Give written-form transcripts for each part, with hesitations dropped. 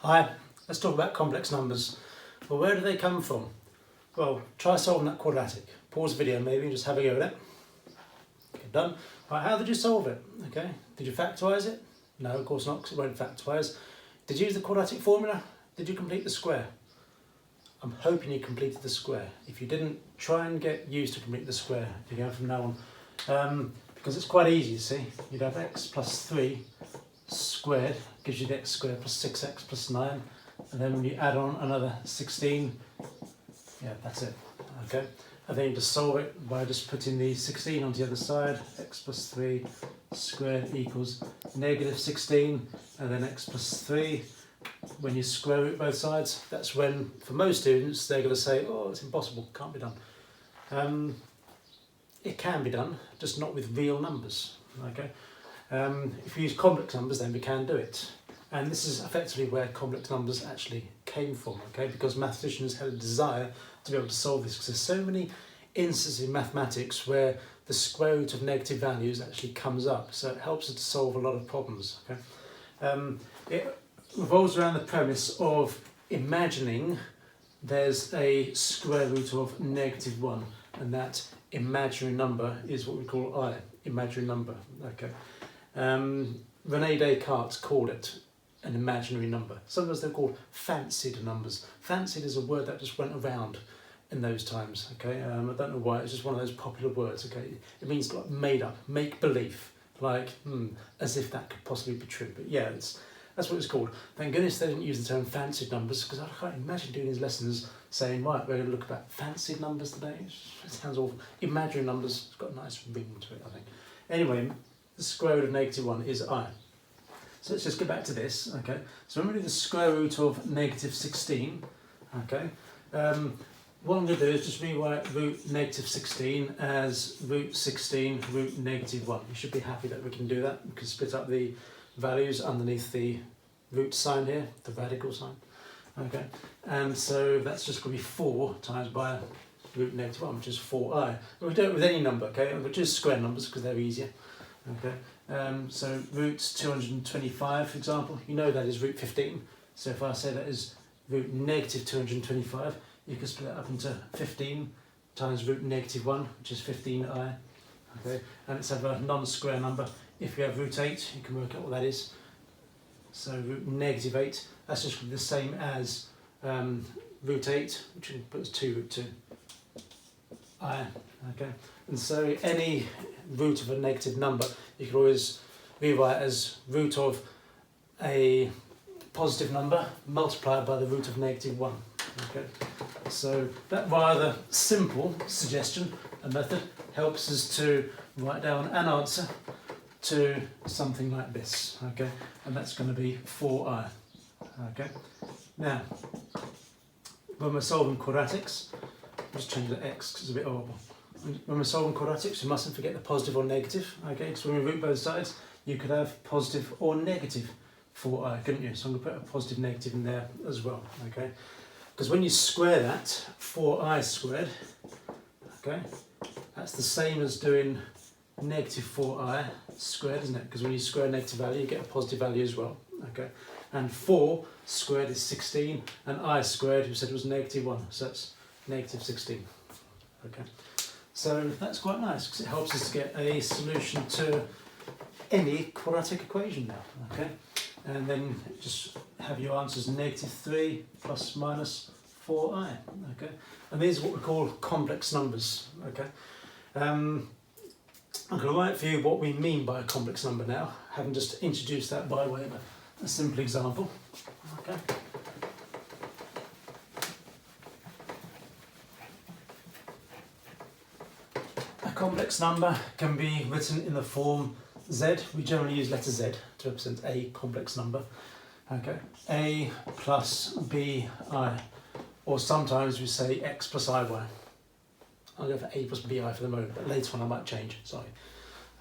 Hi, let's talk about complex numbers. Well, where do they come from? Well, try solving that quadratic. Pause the video maybe and just have a go at it. Okay, done. Right, how did you solve it? Okay, did you factorise it? No, of course not, because it won't factorise. Did you use the quadratic formula? Did you complete the square? I'm hoping you completed the square. If you didn't, try and get used to complete the square if you go from now on. Because it's quite easy, you see. You'd have x plus 3 squared, gives you the x squared plus 6x plus 9. And then when you add on another 16, yeah, that's it. Okay. And then you just solve it by just putting the 16 on the other side. X plus 3 squared equals negative 16, and then x plus 3. When you square root both sides, that's when, for most students, they're going to say, oh, it's impossible, can't be done. It can be done, just not with real numbers. Okay. If you use complex numbers, then we can do it. And this is effectively where complex numbers actually came from, okay? Because mathematicians had a desire to be able to solve this, because there's so many instances in mathematics where the square root of negative values actually comes up, so it helps us to solve a lot of problems, okay? It revolves around the premise of imagining there's a square root of negative 1, and that imaginary number is what we call I, imaginary number, okay? René Descartes called it an imaginary number. Sometimes they're called fancied numbers. Fancied is a word that just went around in those times, okay? I don't know why, it's just one of those popular words, okay? It means like made up, make believe, like, as if that could possibly be true. But yeah, that's what it's called. Thank goodness they didn't use the term fancied numbers, because I can't imagine doing these lessons saying, right, we're going to look about fancied numbers today. It sounds awful. Imaginary numbers, it's got a nice ring to it, I think. Anyway, the square root of negative 1 is I. So let's just get back to this, okay? So when we do the square root of negative 16, okay, what I'm going to do is just rewrite root negative 16 as root 16 root negative 1. You should be happy that we can do that. We can split up the values underneath the root sign here, the radical sign, okay? And so that's just going to be 4 times by root negative 1, which is 4i. And we do it with any number, okay? We'll just square numbers because they're easier, okay? So root 225, for example, you know that is root 15. So if I say that is root negative 225, you can split it up into 15 times root negative 1, which is 15i. Okay, and let's have a non-square number. If you have root 8, you can work out what that is. So root negative 8, that's just the same as root 8, which we put as 2 root 2 I. Okay, and so any root of a negative number, you can always rewrite as root of a positive number multiplied by the root of negative 1. Okay, so that rather simple suggestion, a method, helps us to write down an answer to something like this. Okay, and that's going to be 4i. Okay, now when we're solving quadratics, just change the x because it's a bit horrible. When we're solving quadratics, you mustn't forget the positive or negative, okay? Because when we root both sides, you could have positive or negative 4i, couldn't you? So I'm going to put a positive negative in there as well, okay? Because when you square that, 4i squared, okay, that's the same as doing negative 4i squared, isn't it? Because when you square a negative value, you get a positive value as well, okay? And 4 squared is 16, and I squared, we said was negative 1, so that's negative 16, okay? So that's quite nice because it helps us to get a solution to any quadratic equation now, okay? And then just have your answers negative 3 plus minus 4i, okay? And these are what we call complex numbers, okay? I'm going to write for you what we mean by a complex number now, having just introduced that by way of a simple example, okay? A complex number can be written in the form z. We generally use letter z to represent a complex number. Okay, a plus bi, or sometimes we say x plus iy. I'll go for a plus bi for the moment, but later on I might change. Sorry.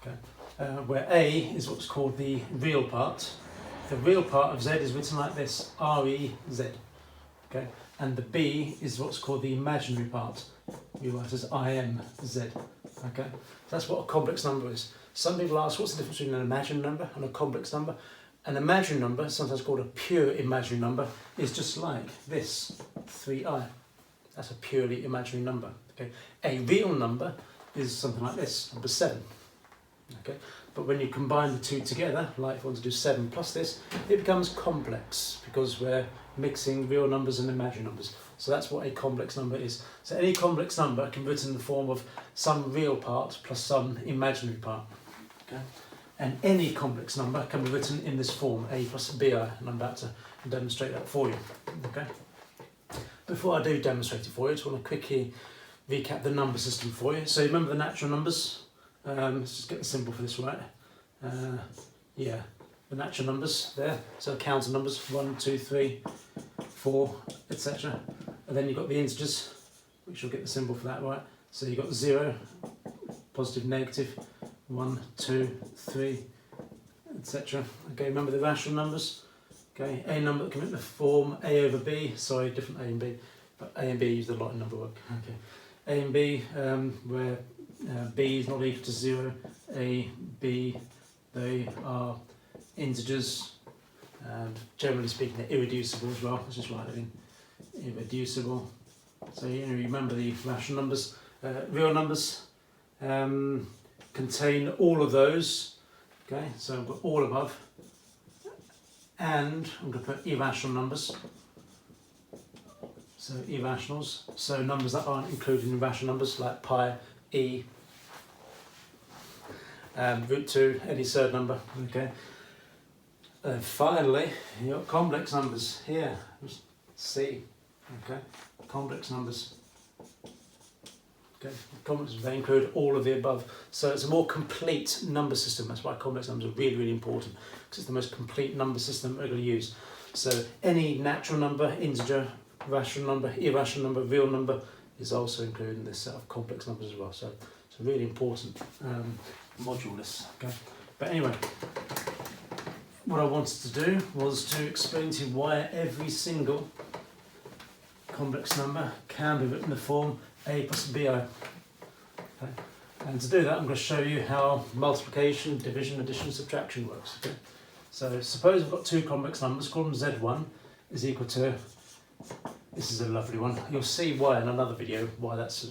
Okay, where a is what's called the real part. The real part of z is written like this: r-e-z. Okay, and the b is what's called the imaginary part. We write as i-m-z. Okay, so that's what a complex number is. Some people ask, what's the difference between an imaginary number and a complex number? An imaginary number, sometimes called a pure imaginary number, is just like this, 3i. That's a purely imaginary number. Okay? A real number is something like this, number 7. Okay? But when you combine the two together, like if you want to do 7 plus this, it becomes complex because we're mixing real numbers and imaginary numbers. So that's what a complex number is. So any complex number can be written in the form of some real part plus some imaginary part. Okay? And any complex number can be written in this form, a plus bi, and I'm about to demonstrate that for you. Okay? Before I do demonstrate it for you, I just want to quickly recap the number system for you. So remember the natural numbers. Let's just get the symbol for this right. Yeah, the natural numbers there. So counter numbers, 1, 2, 3, 4, etc. And then you've got the integers, which will get the symbol for that right. So you've got 0, positive, negative, 1, 2, 3, etc. Okay, remember the rational numbers. Okay, a number that come in the form a over b, sorry, different a and b, but a and b use a lot in number work. Okay, a and b, where b is not equal to 0, a, b, they are integers, and generally speaking they're irreducible as well. Let's just write it in, irreducible. So you remember the rational numbers. Real numbers contain all of those. Okay, so I've got all above, and I'm going to put irrational numbers. So irrationals, so numbers that aren't included in rational numbers like pi, e, root 2, any third number. Okay. And finally, you've got complex numbers here. C. Okay. Complex numbers. Okay. Complex numbers, they include all of the above. So it's a more complete number system. That's why complex numbers are really, really important, because it's the most complete number system we're going to use. So any natural number, integer, rational number, irrational number, real number is also included in this set of complex numbers as well. So it's a really important module this. Okay. But anyway, what I wanted to do was to explain to you why every single complex number can be written in the form a plus bi. Okay. And to do that, I'm going to show you how multiplication, division, addition, subtraction works. Okay. So suppose we've got two complex numbers, call them z1 is equal to, this is a lovely one, you'll see why in another video, why that's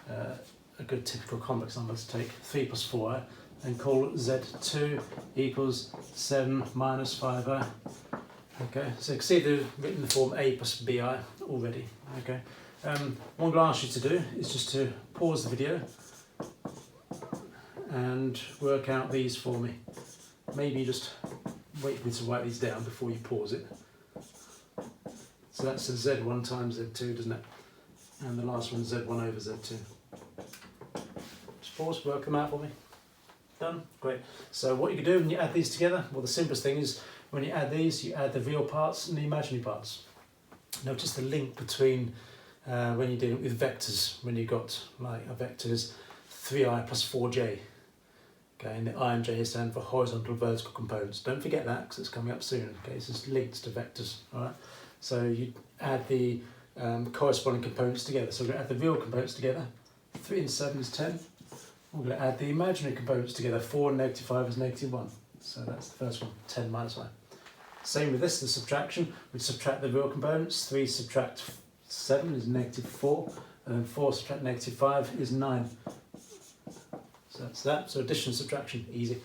a good typical complex number to take 3 plus 4i and call z2 equals 7 minus 5i. Okay, so you can see they've written the form a plus bi already. Okay, what I'm going to ask you to do is just to pause the video and work out these for me. Maybe just wait for me to write these down before you pause it. So that's a z1 times z2, doesn't it? And the last one z1 over z2. Just pause, work them out for me. Done? Great. So what you can do when you add these together, well, the simplest thing is when you add these, you add the real parts and the imaginary parts. Notice the link between when you're dealing with vectors, when you've got like a vector is 3i plus 4j. Okay, and the I and j stand for horizontal vertical components. Don't forget that because it's coming up soon. Okay, it's just linked to vectors. All right. So you add the corresponding components together. So we're going to add the real components together. 3 and 7 is 10. We're going to add the imaginary components together. 4 and negative 5 is negative 1. So that's the first one, 10 minus 5. Same with this, the subtraction. We subtract the real components. 3 subtract 7 is negative 4. And then 4 subtract negative 5 is 9. So that's that. So addition, subtraction, easy.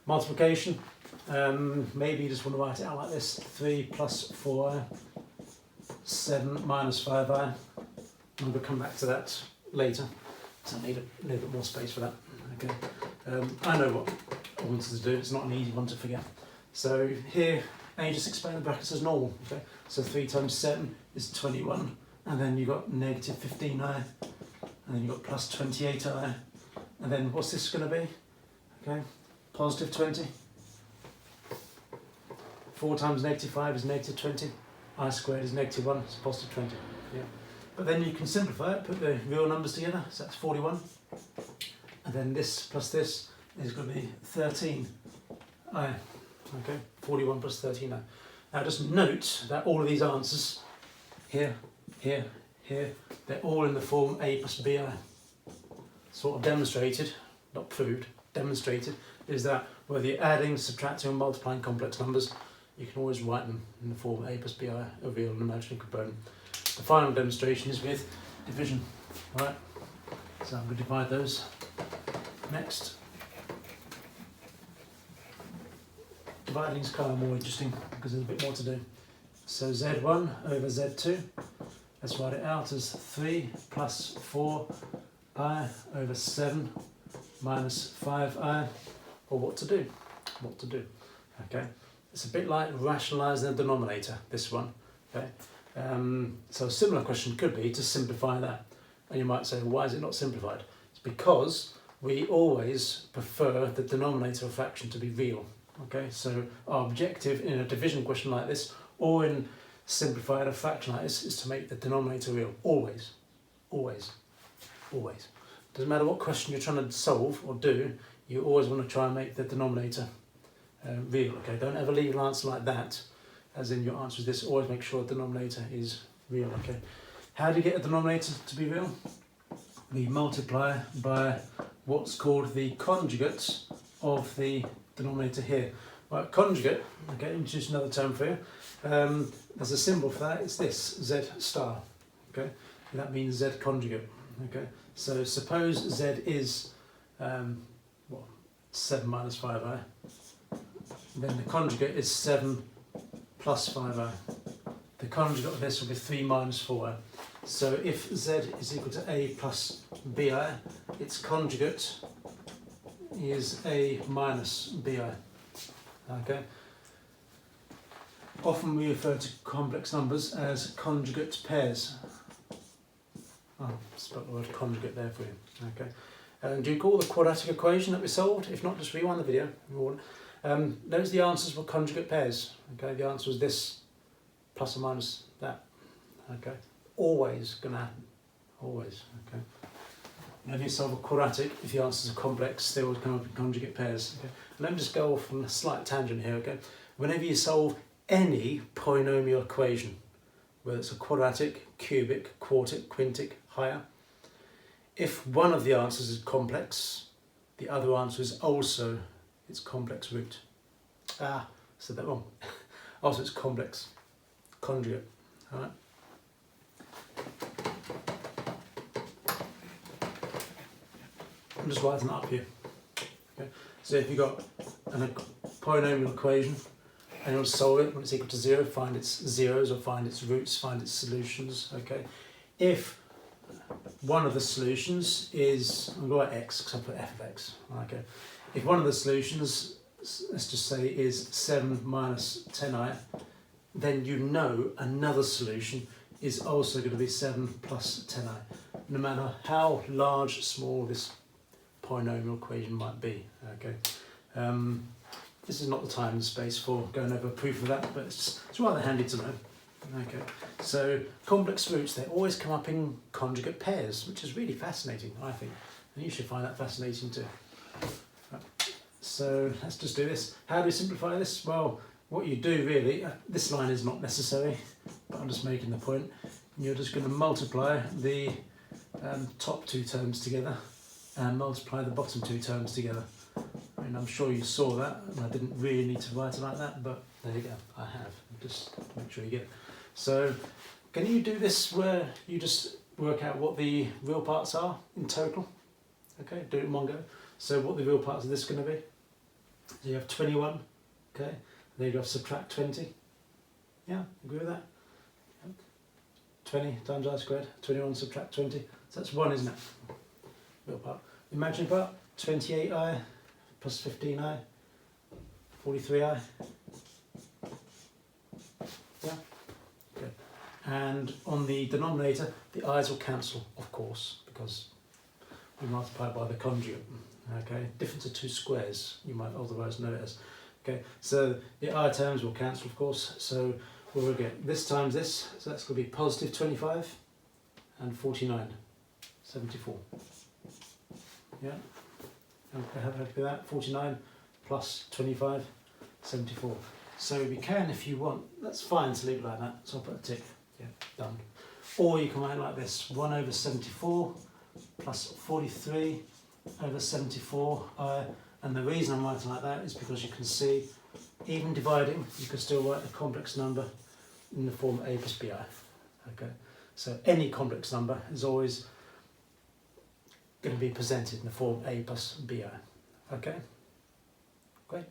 Multiplication, maybe you just want to write it out like this. 3 plus 4i, 7 minus 5i. And we'll come back to that later. So I need a little bit more space for that. Okay. I know what I wanted to do. It's not an easy one to forget. So here, and you just expand the brackets as normal. Okay. So 3 times 7 is 21. And then you've got negative 15i. And then you've got plus 28i. And then what's this going to be? Okay, positive 20. 4 times negative 5 is negative 20. I squared is negative 1, it's positive 20. Yeah. But then you can simplify it, put the real numbers together, so that's 41. And then this plus this is going to be 13i. Okay, 41 plus 13i. Now just note that all of these answers, here, here, here, they're all in the form a plus bi. Sort of demonstrated, not proved, demonstrated, is that whether you're adding, subtracting or multiplying complex numbers, you can always write them in the form a plus bi, a real and imaginary component. The final demonstration is with division. Right, so I'm going to divide those next. Dividing is kind of more interesting because there's a bit more to do. So z1 over z2, let's write it out as 3 plus 4i over 7 minus 5i, or what to do. Okay, it's a bit like rationalising the denominator, this one. Okay, so a similar question could be to simplify that. And you might say, well, why is it not simplified? It's because we always prefer the denominator of a fraction to be real. Okay, so our objective in a division question like this, or in simplifying a fraction like this, is to make the denominator real. Always. Doesn't matter what question you're trying to solve or do, you always want to try and make the denominator real. Okay, don't ever leave an answer like that, as in your answer is this. Always make sure the denominator is real. Okay, how do you get a denominator to be real? We multiply by what's called the conjugate of the denominator here. Right, conjugate, okay, introduce another term for you. There's a symbol for that, it's this, z star, okay, and that means z conjugate, okay. So suppose z is 7 minus 5i, then the conjugate is 7 plus 5i. The conjugate of this will be 3 minus 4i. So if z is equal to a plus bi, its conjugate is a minus bi. Okay. Often we refer to complex numbers as conjugate pairs. Oh, spelled the word conjugate there for you. Okay. Do you recall the quadratic equation that we solved? If not, just rewind the video. Notice the answers were conjugate pairs. Okay, the answer was this plus or minus that. Okay, always going to happen. Always. Okay. Whenever you solve a quadratic, if the answers are complex, they always come up in conjugate pairs. Okay. Let me just go off on a slight tangent here. Okay. Whenever you solve any polynomial equation, whether it's a quadratic, cubic, quartic, quintic, higher, if one of the answers is complex, the other answer is also its complex root. I said that wrong. Also, it's complex conjugate. All right. I'm just writing that up here. Okay. So if you've got a polynomial equation and you want to solve it when it's equal to 0, find its zeros or find its roots, find its solutions. Okay. If one of the solutions is, I'm going to write x because I put f of x. Okay. If one of the solutions, let's just say, is 7 minus 10i, then you know another solution is also going to be 7 plus 10i, no matter how large or small this polynomial equation might be. Okay. This is not the time and space for going over a proof of that, but it's rather handy to know. Okay. So complex roots, they always come up in conjugate pairs, which is really fascinating, I think, and you should find that fascinating too. So let's just do this. How do we simplify this? Well, what you do really, this line is not necessary, but I'm just making the point. You're just going to multiply the top two terms together and multiply the bottom two terms together. I mean, I'm sure you saw that, and I didn't really need to write it like that, but there you go, I have. Just to make sure you get it. So, can you do this where you just work out what the real parts are in total? Okay, do it in one go. So what the real parts of this are going to be? So you have 21, okay, then you have to subtract 20. Yeah, agree with that? 20 times I squared, 21 subtract 20. So that's 1, isn't it? Real part. Imaginary part, 28i plus 15i, 43i. Yeah? Good. And on the denominator, the i's will cancel, of course, because we multiply by the conjugate. Okay, difference of two squares, you might otherwise know it as. Okay, so the I terms will cancel, of course, so we'll get this times this, so that's going to be positive 25 and 49, 74. Yeah, okay, happy with that? 49 plus 25, 74. So we can, if you want, that's fine to leave it like that, so I'll put a tick. Yeah, done. Or you can write it like this, 1 over 74 plus 43 over 74 I And the reason I'm writing like that is because you can see, even dividing, you can still write a complex number in the form a plus bi. Okay, so any complex number is always going to be presented in the form a plus bi. Okay, great.